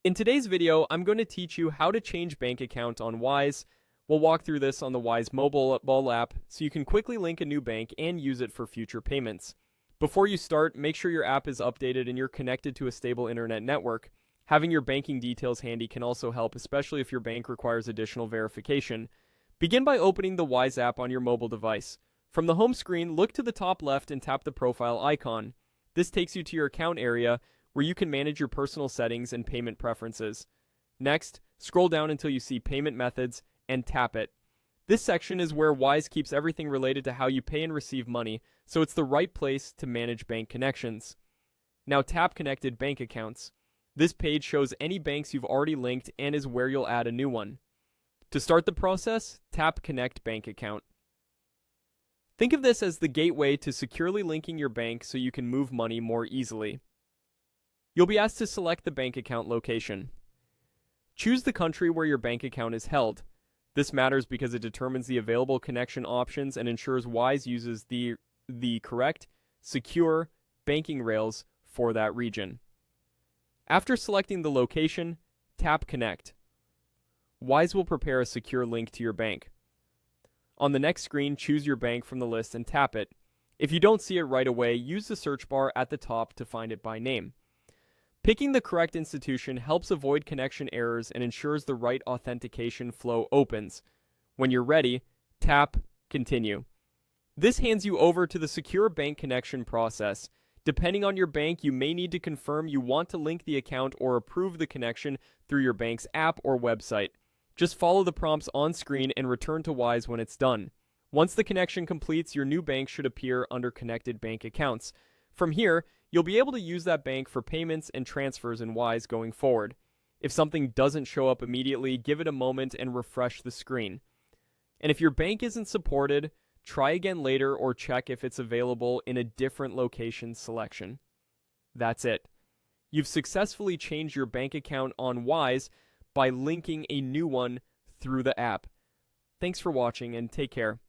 In today's video, I'm going to teach you how to change bank account on Wise. We'll walk through this on the Wise mobile app so you can quickly link a new bank and use it for future payments. Before you start, make sure your app is updated and you're connected to a stable internet network. Having your banking details handy can also help, especially if your bank requires additional verification. Begin by opening the Wise app on your mobile device. From the home screen, look to the top left and tap the profile icon. This takes you to your account area, where you can manage your personal settings and payment preferences. Next, scroll down until you see Payment Methods and tap it. This section is where Wise keeps everything related to how you pay and receive money, so it's the right place to manage bank connections. Now tap Connected Bank Accounts. This page shows any banks you've already linked and is where you'll add a new one. To start the process, tap Connect Bank Account. Think of this as the gateway to securely linking your bank so you can move money more easily. You'll be asked to select the bank account location. Choose the country where your bank account is held. This matters because it determines the available connection options and ensures Wise uses the correct, secure banking rails for that region. After selecting the location, tap Connect. Wise will prepare a secure link to your bank. On the next screen, choose your bank from the list and tap it. If you don't see it right away, use the search bar at the top to find it by name. Picking the correct institution helps avoid connection errors and ensures the right authentication flow opens. When you're ready, tap Continue. This hands you over to the secure bank connection process. Depending on your bank, you may need to confirm you want to link the account or approve the connection through your bank's app or website. Just follow the prompts on screen and return to Wise when it's done. Once the connection completes, your new bank should appear under Connected Bank Accounts. From here, you'll be able to use that bank for payments and transfers in Wise going forward. If something doesn't show up immediately, give it a moment and refresh the screen. And if your bank isn't supported, try again later or check if it's available in a different location selection. That's it. You've successfully changed your bank account on Wise by linking a new one through the app. Thanks for watching and take care.